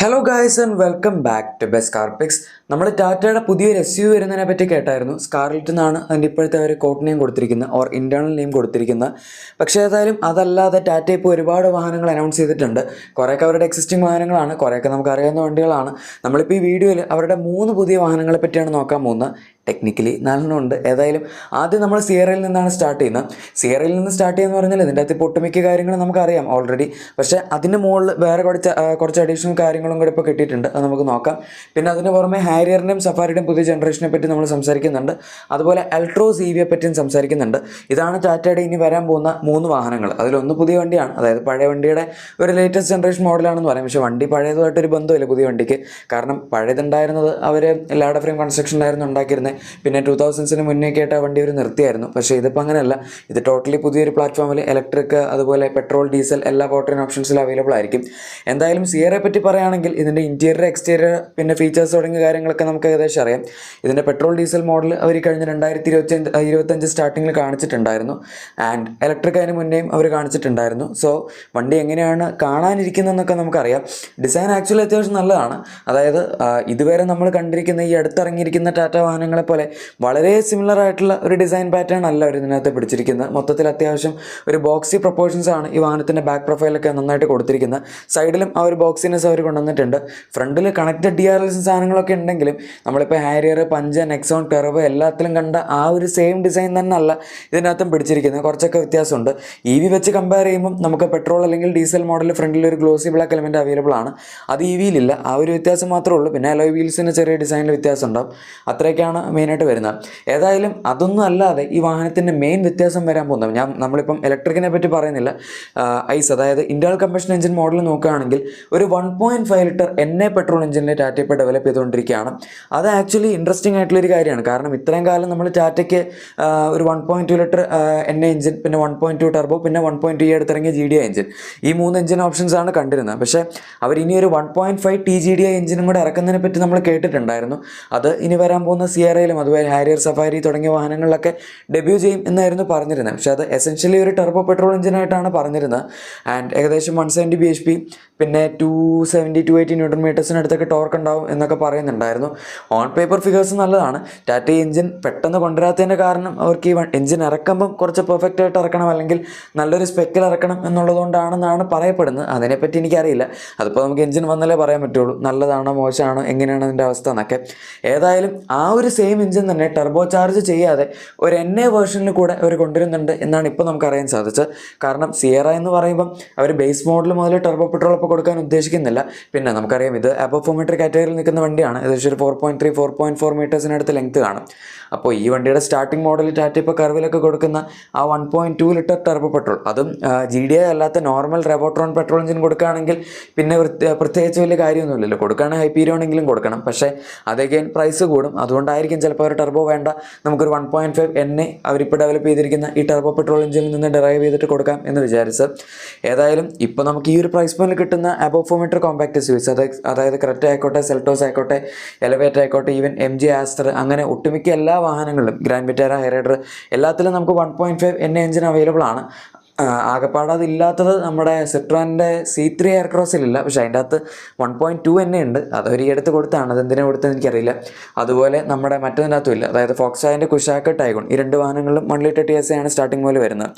Hello guys and welcome back to Best Car Pics. നമ്മൾ ടാറ്റയുടെ പുതിയൊരു SUV വരുന്നതിനെ പറ്റി കേട്ടായിരുന്നു. സ്കാർലെറ്റ് എന്നാണ് അതിൻ്റെ ഇപ്പോഴത്തെ ഒരു കോഡ് നെയിം കൊടുത്തിരിക്കുന്നത്, ഓർ ഇൻറ്റേർണൽ നെയിം കൊടുത്തിരിക്കുന്നത്. പക്ഷേ ഏതായാലും അതല്ലാതെ ടാറ്റ ഇപ്പോൾ ഒരുപാട് വാഹനങ്ങൾ അനൗൺസ് ചെയ്തിട്ടുണ്ട്. കുറേയൊക്കെ അവരുടെ എക്സിസ്റ്റിംഗ് വാഹനങ്ങളാണ്, കുറേയൊക്കെ നമുക്ക് അറിയാവുന്ന വണ്ടികളാണ്. നമ്മളിപ്പോൾ ഈ വീഡിയോയിൽ അവരുടെ 3 പുതിയ വാഹനങ്ങളെ പറ്റിയാണ് നോക്കാൻ പോകുന്നത്. ടെക്നിക്കലി 4 ഉണ്ട്. ഏതായാലും ആദ്യം നമ്മൾ സിയറയിൽ നിന്നാണ് സ്റ്റാർട്ട് ചെയ്യുന്നത്. സിയറയിൽ നിന്ന് സ്റ്റാർട്ട് ചെയ്യുന്നത് പറഞ്ഞാൽ ഇതിൻ്റെ അകത്ത് ഇപ്പോൾ ഒട്ടുമിക്ക കാര്യങ്ങളും നമുക്കറിയാം ഓൾറെഡി. പക്ഷേ അതിന് മുകളിൽ വേറെ കുറച്ച് അഡീഷണൽ കാര്യങ്ങളും കൂടെ ഇപ്പോൾ കിട്ടിയിട്ടുണ്ട്, അത് നമുക്ക് നോക്കാം. പിന്നെ അതിന് പുറമെ ഹാരിയറിൻ്റെയും സഫാരിയുടെയും പുതിയ ജനറേഷനെ പറ്റി നമ്മൾ സംസാരിക്കുന്നുണ്ട്. അതുപോലെ അൾട്രോസ് EV പറ്റിയും സംസാരിക്കുന്നുണ്ട്. ഇതാണ് ടാറ്റയുടെ ഇനി വരാൻ പോകുന്ന 3 വാഹനങ്ങൾ. അതിലൊന്ന് പുതിയ വണ്ടിയാണ്, അതായത് പഴയ വണ്ടിയുടെ ഒരു ലേറ്റസ്റ്റ് ജനറേഷൻ മോഡലാണെന്ന് പറയാം. പക്ഷേ വണ്ടി പഴയതുമായിട്ടൊരു ബന്ധമില്ല പുതിയ വണ്ടിക്ക്. കാരണം പഴയതുണ്ടായിരുന്നത് അവർ ലാഡർ ഫ്രെയിം കൺസ്ട്രക്ഷനിലായിരുന്നു ഉണ്ടാക്കിയിരുന്നത്. പിന്നെ 2000s മുന്നേക്ക് ആയിട്ട് ആ വണ്ടി അവർ നിർത്തിയായിരുന്നു. പക്ഷേ ഇതിപ്പോൾ അങ്ങനെയല്ല. ഇത് ടോട്ടലി പുതിയൊരു പ്ലാറ്റ്ഫോമിൽ ഇലക്ട്രിക്, അതുപോലെ പെട്രോൾ, ഡീസൽ എല്ലാ പവർട്രെയിൻ ഓപ്ഷൻസിലും അവൈലബിൾ ആയിരിക്കും. എന്തായാലും സിയറെ പറ്റി പറയുകയാണെങ്കിൽ ഇതിൻ്റെ ഇൻറ്റീരിയർ, എക്സ്റ്റീരിയർ, പിന്നെ ഫീച്ചേഴ്സ് തുടങ്ങിയ കാര്യങ്ങളൊക്കെ നമുക്ക് ഏകദേശം അറിയാം. ഇതിൻ്റെ പെട്രോൾ ഡീസൽ മോഡൽ അവർ കഴിഞ്ഞ 2025 സ്റ്റാർട്ടിങ്ങിൽ കാണിച്ചിട്ടുണ്ടായിരുന്നു. ആൻഡ് ഇലക്ട്രിക് അതിന് മുന്നേയും അവർ കാണിച്ചിട്ടുണ്ടായിരുന്നു. സോ വണ്ടി എങ്ങനെയാണ് കാണാനിരിക്കുന്നതെന്നൊക്കെ നമുക്കറിയാം. ഡിസൈൻ ആക്ച്വലി അത്യാവശ്യം നല്ലതാണ്. അതായത് ഇതുവരെ നമ്മൾ കണ്ടിരിക്കുന്ന ഈ അടുത്തിറങ്ങിയിരിക്കുന്ന ടാറ്റ വാഹനങ്ങളെ പോലെ വളരെ സിമിലർ ആയിട്ടുള്ള ഒരു ഡിസൈൻ പാറ്റേൺ അല്ല അവർ ഇതിനകത്ത് പിടിച്ചിരിക്കുന്നത്. മൊത്തത്തിൽ അത്യാവശ്യം ഒരു ബോക്സി പ്രൊപ്പോർഷൻസ് ആണ് ഈ വാഹനത്തിൻ്റെ ബാക്ക് പ്രൊഫൈലൊക്കെ നന്നായിട്ട് കൊടുത്തിരിക്കുന്നത്. സൈഡിലും ആ ഒരു ബോക്സിനെസ് അവർ കൊണ്ടുവന്നിട്ടുണ്ട്. ഫ്രണ്ടിൽ കണക്റ്റഡ് DRLs സാധനങ്ങളൊക്കെ ഉണ്ടെങ്കിലും നമ്മളിപ്പോൾ ഹാരിയർ, പഞ്ച്, നെക്സോൺ, ടെർബോ എല്ലാത്തിലും കണ്ട ആ ഒരു സെയിം ഡിസൈൻ തന്നെ അല്ല ഇതിനകത്തും പിടിച്ചിരിക്കുന്നത്. കുറച്ചൊക്കെ വ്യത്യാസമുണ്ട്. EV വെച്ച് കമ്പയർ ചെയ്യുമ്പോൾ നമുക്ക് പെട്രോൾ അല്ലെങ്കിൽ ഡീസൽ മോഡൽ ഫ്രണ്ടിൽ ഒരു ഗ്ലോസി ബ്ലാക്ക് എലമെൻറ്റ് അവൈലബിൾ ആണ്. അത് EV-യിലില്ല. ആ ഒരു വ്യത്യാസം മാത്രമേ ഉള്ളൂ. പിന്നെ അലോയ് വീൽസിന് ചെറിയ ഡിസൈനിൽ വ്യത്യാസം ഉണ്ടാവും. അത്രയൊക്കെയാണ് മെയിനായിട്ട് വരുന്നത്. ഏതായാലും അതൊന്നും അല്ലാതെ ഈ വാഹനത്തിൻ്റെ മെയിൻ വ്യത്യാസം വരാൻ പോകുന്നത്, നമ്മളിപ്പം ഇലക്ട്രിക്കിനെ പറ്റി പറയുന്നില്ല, ഐസ് അതായത് ഇൻറ്റേർണൽ കമ്പഷൻ എഞ്ചിൻ മോഡൽ നോക്കുകയാണെങ്കിൽ ഒരു 1.5 ലിറ്റർ NA പെട്രോൾ എഞ്ചിനിൽ ടാറ്റ ഇപ്പോൾ ഡെവലപ്പ് ചെയ്തുകൊണ്ടിരിക്കുകയാണ്. അത് ആക്ച്വലി ഇൻട്രസ്റ്റിംഗ് ആയിട്ടുള്ളൊരു കാര്യമാണ്. കാരണം ഇത്രയും കാലം നമ്മൾ ടാറ്റയ്ക്ക് ഒരു 1.2 ലിറ്റർ NA എഞ്ചിൻ, പിന്നെ 1.2 ടർബോ, പിന്നെ 1.2 അടുത്തിറങ്ങിയ GDI എഞ്ചിൻ, ഈ 3 എഞ്ചിൻ ഓപ്ഷൻസ് ആണ് കണ്ടിരുന്നത്. പക്ഷേ അവർ ഇനി ഒരു 1.5 TGDI എഞ്ചിനും കൂടെ ഇറക്കുന്നതിനെ പറ്റി നമ്മൾ കേട്ടിട്ടുണ്ടായിരുന്നു. അത് ഇനി വരാൻ പോകുന്ന സിയറയിലും അതുപോലെ ഹാരിയർ, സഫാരി തുടങ്ങിയ വാഹനങ്ങളിലൊക്കെ ഡെബ്യൂ ചെയ്യും എന്നായിരുന്നു പറഞ്ഞിരുന്നത്. പക്ഷേ അത് എസെൻഷ്യലി ഒരു ടർബോ പെട്രോൾ എഞ്ചിനായിട്ടാണ് പറഞ്ഞിരുന്നത്. ആൻഡ് ഏകദേശം 170 bhp, പിന്നെ 270-280 ന്യൂട്ടൺ മീറ്റേഴ്സിനടുത്തൊക്കെ ടോർക്ക് ഉണ്ടാവും എന്നൊക്കെ പറയുന്നുണ്ടായിരുന്നു. ഓൺ പേപ്പർ ഫിഗേഴ്സ് നല്ലതാണ്. ടാറ്റ എഞ്ചിൻ പെട്ടെന്ന് കൊണ്ടുവരാത്തതിൻ്റെ കാരണം അവർക്ക് ഈ എഞ്ചിൻ ഇറക്കുമ്പം കുറച്ച് പെർഫെക്റ്റ് ആയിട്ട് ഇറക്കണം, അല്ലെങ്കിൽ നല്ലൊരു സ്പെക്കിൽ ഇറക്കണം എന്നുള്ളതുകൊണ്ടാണെന്നാണ് പറയപ്പെടുന്നത്. അതിനെപ്പറ്റി എനിക്കറിയില്ല. അതിപ്പോൾ നമുക്ക് എഞ്ചിൻ വന്നാലേ പറയാൻ പറ്റുള്ളൂ നല്ലതാണോ മോശമാണോ എങ്ങനെയാണ് അതിൻ്റെ അവസ്ഥ എന്നൊക്കെ. ഏതായാലും ആ ഒരു സെയിം എഞ്ചിൻ തന്നെ ടർബോ ചാർജ് ചെയ്യാതെ ഒരു NA വേർഷനിൽ കൂടെ അവർ കൊണ്ടുവരുന്നുണ്ട് എന്നാണ് ഇപ്പോൾ നമുക്കറിയാൻ സാധിച്ചത്. കാരണം സിയറ എന്ന് പറയുമ്പം അവർ ബേസ് മോഡൽ മുതൽ ടർബോ പെട്രോൾ ഇപ്പോൾ കൊടുക്കാൻ ഉദ്ദേശിക്കുന്നില്ല. പിന്നെ നമുക്കറിയാം ഇത് അബവ് 4 മീറ്റർ കാറ്റഗറിയിൽ നിൽക്കുന്ന വണ്ടിയാണ്. ഏകദേശം ഒരു 4.3-4.4 മീറ്റേഴ്സിനടുത്ത് ലെങ്ത് കാണും. അപ്പോൾ ഈ വണ്ടിയുടെ സ്റ്റാർട്ടിംഗ് മോഡൽ ടാറ്റ ഇപ്പോൾ കർവിലൊക്കെ കൊടുക്കുന്ന ആ 1.2 ലിറ്റർ ടർബോ പെട്രോൾ, അതും GDI അല്ലാത്ത നോർമൽ റെവോട്രോൺ പെട്രോൾ എഞ്ചിൻ കൊടുക്കുകയാണെങ്കിൽ പിന്നെ പ്രത്യേകിച്ച് വലിയ കാര്യമൊന്നുമില്ലല്ലോ. കൊടുക്കുകയാണെങ്കിൽ ഹൈപ്പീരിയോണെങ്കിലും കൊടുക്കണം. പക്ഷേ അതൊക്കെ പ്രൈസ് കൂടും. അതുകൊണ്ടായിരിക്കും ചിലപ്പോൾ ഒരു ടർബോ വേണ്ട, നമുക്കൊരു 1.5 NA അവരിപ്പോൾ ഡെവലപ്പ് ചെയ്തിരിക്കുന്ന ഈ ടർബോ പെട്രോൾ എഞ്ചിനിൽ നിന്ന് ഡെറൈവ് ചെയ്തിട്ട് കൊടുക്കാം എന്ന് വിചാരിച്ച്. ഏതായാലും ഇപ്പോൾ നമുക്ക് ഈ ഒരു പ്രൈസ് പോയിന്റിൽ കിട്ടുന്ന അബവ് 4 മീറ്റർ കോമ്പാക്ട് SUVs, അതായത് ക്രെറ്റ ആയിക്കോട്ടെ, സെൽറ്റോസ് ആയിക്കോട്ടെ, എലവേറ്റർ ആയിക്കോട്ടെ, ഈവൻ MG ആസ്റ്റർ, അങ്ങനെ ഒട്ടുമിക്ക എല്ലാ വാഹനങ്ങളിലും, ഗ്രാൻഡ് വിറ്റാര, ഹൈറൈഡർ എല്ലാത്തിലും നമുക്ക് 1.5 NA എഞ്ചിൻ അവൈലബിൾ ആണ്. ആകെപ്പാട് അതില്ലാത്തത് നമ്മുടെ സിട്രോൻ്റെ C3 എയർക്രോസിലില്ല. പക്ഷേ അതിൻ്റെ അകത്ത് 1.2 NA ഉണ്ട്. അതൊരു അടുത്ത് കൊടുത്താണ്, അതെന്തിനാണ് കൊടുത്തത് എനിക്കറിയില്ല. അതുപോലെ നമ്മുടെ മറ്റതിൻ്റെ അകത്തും ഇല്ല. അതായത് ഫോക്സ്വാഗൻ്റെ കുഷാക്ക്, ടൈഗോൺ, ഈ 2 വാഹനങ്ങളിലും 1 ലിറ്റർ TSI ആണ് സ്റ്റാർട്ടിംഗ് പോലെ വരുന്നത്.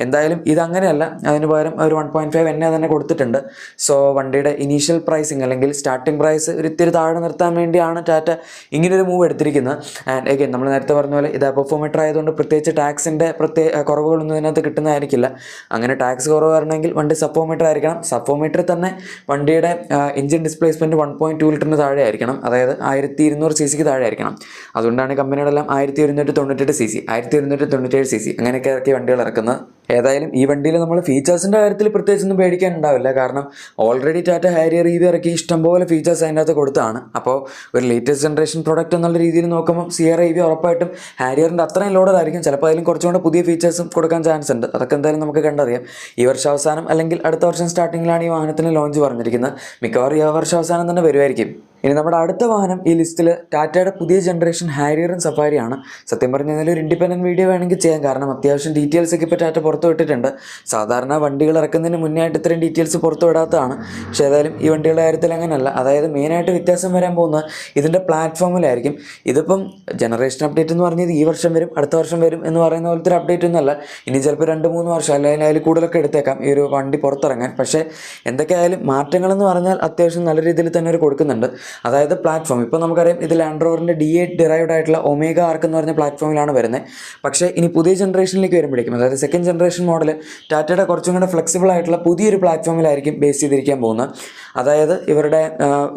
എന്തായാലും ഇതങ്ങനെയല്ല. അതിന് പകരം ഒരു 1.5 NA തന്നെ കൊടുത്തിട്ടുണ്ട്. സോ വണ്ടിയുടെ ഇനീഷ്യൽ പ്രൈസിങ് അല്ലെങ്കിൽ സ്റ്റാർട്ടിംഗ് പ്രൈസ് ഒരു ഇത്തിരി താഴെ നിർത്താൻ വേണ്ടിയാണ് ടാറ്റ ഇങ്ങനൊരു മൂവ് എടുത്തിരിക്കുന്നത്. ആൻഡ് അഗൈൻ നമ്മൾ നേരത്തെ പറഞ്ഞ പോലെ ഇത് അബവ് 4 മീറ്റർ ആയതുകൊണ്ട് പ്രത്യേകിച്ച് ടാക്സിൻ്റെ കുറവുകളൊന്നും ഇതിനകത്ത് കിട്ടുന്നതായിരിക്കില്ല. അങ്ങനെ ടാക്സ് കുറവ് വരണമെങ്കിൽ വണ്ടി സബ് 4 മീറ്റർ ആയിരിക്കണം. സബ് 4 മീറ്റർ തന്നെ വണ്ടിയുടെ എഞ്ചിൻ ഡിസ്പ്ലേസ്മെൻറ്റ് 1.2 ലിറ്ററിന് താഴെ ആയിരിക്കണം. അതായത് 1200 cc താഴെ ആയിരിക്കണം. അതുകൊണ്ടാണ് കമ്പനിയുടെ എല്ലാം 1198 cc, 1197 cc അങ്ങനെയൊക്കെ ഇറക്കി വണ്ടികൾ ഇറക്കുന്നത്. ഏതായാലും ഈ വണ്ടിയിൽ നമ്മൾ ഫീച്ചേഴ്സിൻ്റെ കാര്യത്തിൽ പ്രത്യേകിച്ചൊന്നും പേടിക്കാനുണ്ടാവില്ല. കാരണം ഓൾറെഡി ടാറ്റ ഹാരിയർ EV ഇറക്കി ഇഷ്ടംപോലെ ഫീച്ചേഴ്സ് അതിൻ്റെ അകത്ത് കൊടുത്താണ്. അപ്പോൾ ഒരു ലേറ്റസ്റ്റ് ജനറേഷൻ പ്രോഡക്റ്റ് എന്നുള്ള രീതിയിൽ നോക്കുമ്പോൾ സിയറ EV ഉറപ്പായിട്ടും ഹാരിയറിൻ്റെ അത്രയും ലോഡായിരിക്കും. ചിലപ്പോൾ അതിലും കുറച്ചുകൂടെ പുതിയ ഫീച്ചേഴ്സും കൊടുക്കാൻ ചാൻസ് ഉണ്ട്. അതൊക്കെ എന്തായാലും നമുക്ക് കണ്ടറിയാം. ഈ വർഷം അവസാനം അല്ലെങ്കിൽ അടുത്ത വർഷം സ്റ്റാർട്ടിങ്ങിലാണ് ഈ വാഹനത്തിന് ലോഞ്ച് പറഞ്ഞിരിക്കുന്നത്. മിക്കവാറും ഈ വർഷം അവസാനം തന്നെ വരുമായിരിക്കും. ഇനി നമ്മുടെ അടുത്ത വാഹനം ഈ ലിസ്റ്റിൽ ടാറ്റയുടെ പുതിയ ജനറേഷൻ ഹാരിയറും സഫാരിയാണ്. സത്യം പറഞ്ഞു കഴിഞ്ഞാൽ ഒരു ഇൻഡിപെൻഡൻറ്റ് വീഡിയോ വേണമെങ്കിൽ ചെയ്യാം, കാരണം അത്യാവശ്യം ഡീറ്റെയിൽസ് ഒക്കെ ഇപ്പോൾ ടാറ്റ പുറത്തു വിട്ടിട്ടുണ്ട്. സാധാരണ വണ്ടികൾ ഇറക്കുന്നതിന് മുന്നേ ആയിട്ട് ഇത്രയും ഡീറ്റെയിൽസ് പുറത്തു വിടാത്തതാണ്. പക്ഷേ ഏതായാലും ഈ വണ്ടികളുടെ കാര്യത്തിൽ അങ്ങനെയല്ല. അതായത് മെയിനായിട്ട് വ്യത്യാസം വരാൻ പോകുന്നത് ഇതിൻ്റെ പ്ലാറ്റ്ഫോമിലായിരിക്കും. ഇതിപ്പം ജനറേഷൻ അപ്ഡേറ്റ് എന്ന് പറഞ്ഞത് ഈ വർഷം വരും, അടുത്ത വർഷം വരും എന്ന് പറയുന്ന പോലത്തെ ഒരു അപ്ഡേറ്റ് ഒന്നുമല്ല. ഇനി ചിലപ്പോൾ 2-3 വർഷം അല്ലെങ്കിൽ അതിൽ കൂടുതലൊക്കെ എടുത്തേക്കാം ഈ ഒരു വണ്ടി പുറത്തിറങ്ങാൻ. പക്ഷേ എന്തൊക്കെയായാലും മാറ്റങ്ങളെന്ന് പറഞ്ഞാൽ അത്യാവശ്യം നല്ല രീതിയിൽ തന്നെ അവർ കൊടുക്കുന്നുണ്ട്. അതായത് പ്ലാറ്റ്ഫോം ഇപ്പോൾ നമുക്കറിയാം ഇത് ലാൻഡ് റോവറിൻ്റെ D8 ഡിറൈവ്ഡ് ആയിട്ടുള്ള ഒമേഗ ആർക്ക് എന്ന് പറഞ്ഞ പ്ലാറ്റ്ഫോമിലാണ് വരുന്നത്. പക്ഷേ ഇനി പുതിയ ജനറേഷനിലേക്ക് വരുമ്പോഴേക്കും, അതായത് സെക്കൻഡ് ജനറേഷൻ മോഡൽ ടാറ്റയുടെ കുറച്ചും കൂടെ ഫ്ലെക്സിബിൾ ആയിട്ടുള്ള പുതിയൊരു പ്ലാറ്റ്ഫോമിലായിരിക്കും ബേസ് ചെയ്തിരിക്കാൻ പോകുന്നത്. അതായത് ഇവരുടെ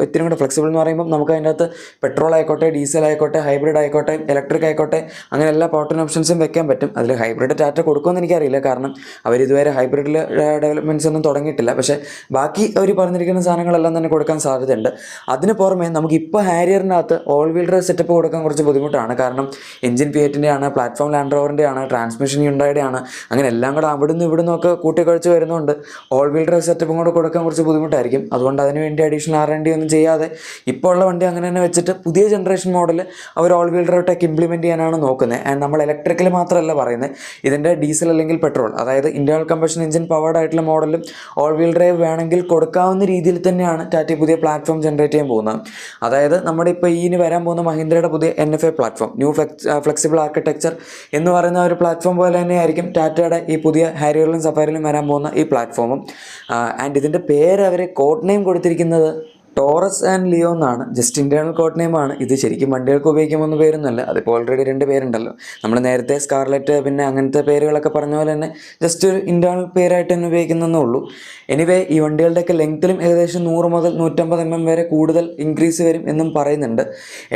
ഇത്തിരി കൂടെ ഫ്ലെക്സിബിൾ എന്ന് പറയുമ്പോൾ നമുക്ക് അതിൻ്റെ അകത്ത് പെട്രോൾ ആയിക്കോട്ടെ, ഡീസൽ ആയിക്കോട്ടെ, ഹൈബ്രിഡ് ആയിക്കോട്ടെ, ഇലക്ട്രിക് ആയിക്കോട്ടെ, അങ്ങനെ എല്ലാ പവർ ഓപ്ഷൻസും വെക്കാൻ പറ്റും. അതിൽ ഹൈബ്രിഡ് ടാറ്റ കൊടുക്കുമെന്ന് എനിക്കറിയില്ല, കാരണം അവരിതുവരെ ഹൈബ്രിഡിൽ ഡെവലപ്മെൻറ്റ്സ് ഒന്നും തുടങ്ങിയിട്ടില്ല. പക്ഷേ ബാക്കി അവർ പറഞ്ഞിരിക്കുന്ന സാധനങ്ങളെല്ലാം തന്നെ കൊടുക്കാൻ സാധ്യതയുണ്ട്. അതിന് പുറമെ നമുക്കിപ്പോൾ ഹാരിയറിനകത്ത് ഓൾ വീൽ ഡ്രൈവ് സെറ്റപ്പ് കൊടുക്കാൻ കുറച്ച് ബുദ്ധിമുട്ടാണ്. കാരണം എഞ്ചിൻ Fiat-ൻ്റെ ആണ്, പ്ലാറ്റ്ഫോം ലാൻഡ് റോവറിൻ്റെ ആണ്, ട്രാൻസ്മിഷൻ Hyundaiയുടെ ആണ്. അങ്ങനെ എല്ലാം കൂടെ അവിടുന്ന് ഇവിടുന്ന് ഒക്കെ കൂട്ടിക്കുഴച്ച് വരുന്നതുകൊണ്ട് ഓൾ വീൽ ഡ്രൈവ് സെറ്റപ്പും കൂടെ കൊടുക്കാൻ കുറച്ച് ബുദ്ധിമുട്ടായിരിക്കും. അതുകൊണ്ട് അതിന് വേണ്ടി അഡീഷണൽ R&D ഒന്നും ചെയ്യാതെ ഇപ്പോൾ ഉള്ള വണ്ടി അങ്ങനെ തന്നെ വെച്ചിട്ട് പുതിയ ജനറേഷൻ മോഡൽ അവർ all wheel drive tech implement ചെയ്യാനാണ് നോക്കുന്നത്. ആൻഡ് നമ്മൾ ഇലക്ട്രിക്കൽ മാത്രമല്ല പറയുന്നത്, ഇതിൻ്റെ ഡീസൽ അല്ലെങ്കിൽ പെട്രോൾ, അതായത് ഇന്റേണൽ കമ്പഷൻ എഞ്ചിൻ പവേർഡ് ആയിട്ടുള്ള മോഡലും ഓൾ വീൽ ഡ്രൈവ് വേണമെങ്കിൽ കൊടുക്കാവുന്ന രീതിയിൽ തന്നെയാണ് ടാറ്റ പുതിയ പ്ലാറ്റ്ഫോം ജനറേറ്റ് ചെയ്യാൻ പോകുന്നത്. അതായത് നമ്മുടെ ഇപ്പോൾ ഇനി വരാൻ പോകുന്ന മഹീന്ദ്രയുടെ പുതിയ NFA platform, new flexible architecture എന്ന് പറയുന്ന ഒരു പ്ലാറ്റ്ഫോം പോലെ തന്നെയായിരിക്കും ടാറ്റയുടെ ഈ പുതിയ ഹാരിയറിലും സഫാരിയിലും വരാൻ പോകുന്ന ഈ പ്ലാറ്റ്ഫോമും. ആൻഡ് ഇതിൻ്റെ പേര് അവർ കോഡ് നെയിം കൊടുത്തിരിക്കുന്നത് ടോറസ് ആൻഡ് ലിയോ എന്നാണ്. ജസ്റ്റ് ഇൻറ്റേർണൽ കോഡ് നെയിമാണ് ഇത്. ശരിക്കും വണ്ടികൾക്ക് ഉപയോഗിക്കുമെന്ന് പേരൊന്നുമല്ല. അതിപ്പോൾ ഓൾറെഡി 2 പേരുണ്ടല്ലോ. നമ്മൾ നേരത്തെ സ്കാർലെറ്റ് പിന്നെ അങ്ങനത്തെ പേരുകളൊക്കെ പറഞ്ഞ പോലെ തന്നെ ജസ്റ്റ് ഒരു ഇൻറ്റേർണൽ പേരായിട്ട് തന്നെ ഉപയോഗിക്കുന്നതേ ഉള്ളൂ. എനിവേ ഈ വണ്ടികളുടെയൊക്കെ ലെങ്ത്തിലും ഏകദേശം 100 മുതൽ 150 mm വരെ കൂടുതൽ ഇൻക്രീസ് വരും എന്നും പറയുന്നുണ്ട്.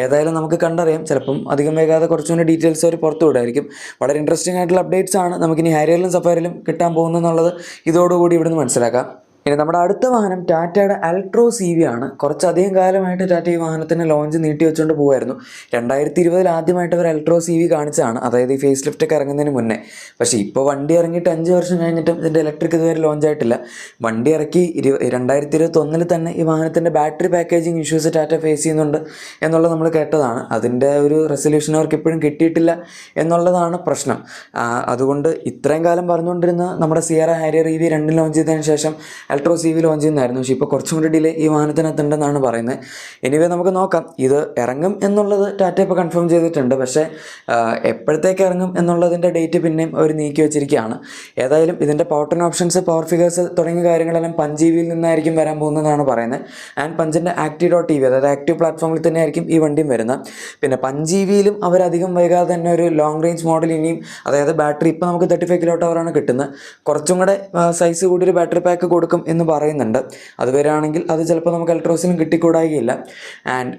ഏതായാലും നമുക്ക് കണ്ടറിയാം. ചിലപ്പം അധികം വൈകാതെ കുറച്ചുകൂടി ഡീറ്റെയിൽസ് അവർ പുറത്തു വിടായിരിക്കും. വളരെ ഇൻട്രസ്റ്റിംഗ് ആയിട്ടുള്ള അപ്ഡേറ്റ്സ് ആണ് നമുക്കിനി ഹാരിയറിലും സഫാരിയിലും കിട്ടാൻ പോകുന്നതെന്നുള്ളത് ഇതോടുകൂടി ഇവിടുന്ന് മനസ്സിലാക്കാം. ഇനി നമ്മുടെ അടുത്ത വാഹനം ടാറ്റയുടെ അൾട്രോ CV ആണ്. കുറച്ചധികം കാലമായിട്ട് ടാറ്റ ഈ വാഹനത്തിൻ്റെ ലോഞ്ച് നീട്ടി വെച്ചുകൊണ്ട് പോകുമായിരുന്നു. 2020 ആദ്യമായിട്ട് അവർ അൾട്രോ CV കാണിച്ചതാണ്, അതായത് ഈ ഫേസ് ലിഫ്റ്റ് ഒക്കെ ഇറങ്ങുന്നതിന് മുന്നേ. പക്ഷേ ഇപ്പോൾ വണ്ടി ഇറങ്ങിയിട്ട് 5 വർഷം കഴിഞ്ഞിട്ടും ഇതിൻ്റെ ഇലക്ട്രിക് ഇതുവരെ ലോഞ്ച് ആയിട്ടില്ല. വണ്ടി ഇറക്കി 2021 തന്നെ ഈ വാഹനത്തിൻ്റെ battery packaging issues Tata face ചെയ്യുന്നുണ്ട് എന്നുള്ളത് നമ്മൾ കേട്ടതാണ്. അതിൻ്റെ ഒരു റെസൊല്യൂഷൻ അവർക്ക് ഇപ്പോഴും കിട്ടിയിട്ടില്ല എന്നുള്ളതാണ് പ്രശ്നം. അതുകൊണ്ട് ഇത്രയും കാലം പറഞ്ഞുകൊണ്ടിരുന്ന നമ്മുടെ സിയറ ഹാരിയർ EV 2 ലോഞ്ച് ചെയ്തതിന് ശേഷം അൾട്രോ CV ലോഞ്ച് ചെയ്യുന്നതായിരുന്നു. പക്ഷേ ഇപ്പോൾ കുറച്ചും കൂടി ഡിലേ ഈ വാഹനത്തിനകത്തുണ്ടെന്നാണ് പറയുന്നത്. എനിവേ നമുക്ക് നോക്കാം. ഇത് ഇറങ്ങും എന്നുള്ളത് ടാറ്റ ഇപ്പോൾ കൺഫേം ചെയ്തിട്ടുണ്ട്. പക്ഷേ എപ്പോഴത്തേക്ക് ഇറങ്ങും എന്നുള്ളതിൻ്റെ ഡേറ്റ് പിന്നെയും അവർ നീക്കി വെച്ചിരിക്കുകയാണ്. ഏതായാലും ഇതിൻ്റെ പവർ ഓപ്ഷൻസ്, പവർ ഫിഗേഴ്സ് തുടങ്ങിയ കാര്യങ്ങളെല്ലാം പഞ്ച് EV-യിൽ നിന്നായിരിക്കും വരാൻ പോകുന്നതെന്നാണ് പറയുന്നത്. ആൻഡ് പഞ്ചിൻ്റെ Active.EV, അതായത് ആക്റ്റീവ് പ്ലാറ്റ്ഫോമിൽ തന്നെ ആയിരിക്കും ഈ വണ്ടിയും വരുന്നത്. പിന്നെ പഞ്ച് EV-യിലും അവരധികം വൈകാതെ തന്നെ ഒരു ലോങ് റേഞ്ച് മോഡൽ ഇനിയും, അതായത് ബാറ്ററി ഇപ്പോൾ നമുക്ക് 35 kWh കിട്ടുന്നത്, കുറച്ചും കൂടെ സൈസ് കൂടിയൊരു ബാറ്ററി പാക്ക് കൊടുക്കും എന്ന് പറയുന്നുണ്ട്. അത് വരികയാണെങ്കിൽ അത് ചിലപ്പോൾ നമുക്ക് അൾട്രോസിനും കിട്ടിക്കൂടായില്ല. ആൻഡ്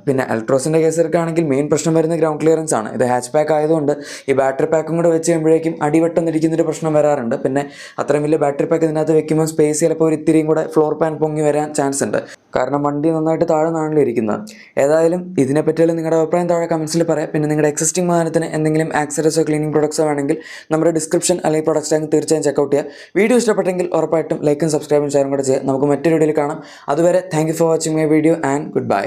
പിന്നെ അൾട്രോസിൻ്റെ കേസ് എടുക്കുകയാണെങ്കിൽ മെയിൻ പ്രശ്നം വരുന്നത് ഗ്രൗണ്ട് ക്ലിയറൻസ് ആണ്. ഇത് ഹാച്ച് പാക്ക് ആയതുകൊണ്ട് ഈ ബാറ്ററി പാക്കും കൂടെ വെച്ച് കഴിയുമ്പോഴേക്കും അടിവട്ടന്നിരിക്കുന്നൊരു പ്രശ്നം വരാറുണ്ട്. പിന്നെ അത്രയും വലിയ ബാറ്ററി പാക്ക് ഇതിനകത്ത് വെക്കുമ്പോൾ സ്പേസ് ചിലപ്പോൾ ഒരു ഇത്തിരിയും കൂടെ ഫ്ലോർ പാൻ പൊങ്ങി വരാൻ ചാൻസ് ഉണ്ട്, കാരണം വണ്ടി നന്നായിട്ട് താഴെ നാണിൽ ഇരിക്കുന്നത്. ഏതായാലും ഇതിനെപ്പറ്റിയുള്ള നിങ്ങളുടെ അഭിപ്രായം താഴെ കമൻസിൽ പറയാം. പിന്നെ നിങ്ങളുടെ എക്സിസ്റ്റിംഗ് വാഹനത്തിന് എന്തെങ്കിലും ആക്സറീസോ ക്ലീനിങ് പ്രൊഡക്ട്സോ വേണമെങ്കിൽ നമ്മുടെ ഡിസ്ക്രിപ്ഷൻ അല്ലെങ്കിൽ പ്രൊഡക്റ്റ് ടാങ്ക് തീർച്ചയായും ചെക്കൗട്ട് ചെയ്യുക. വീഡിയോ ഇഷ്ടപ്പെട്ടെങ്കിൽ ഉറപ്പായിട്ടും ലൈക്കും സബ്സ്ക്രൈബും ഷെയറും കൂടെ ചെയ്യുക. നമുക്ക് മറ്റൊരു വീഡിയോയിൽ കാണാം. അതുവരെ thank you for watching my video and good bye.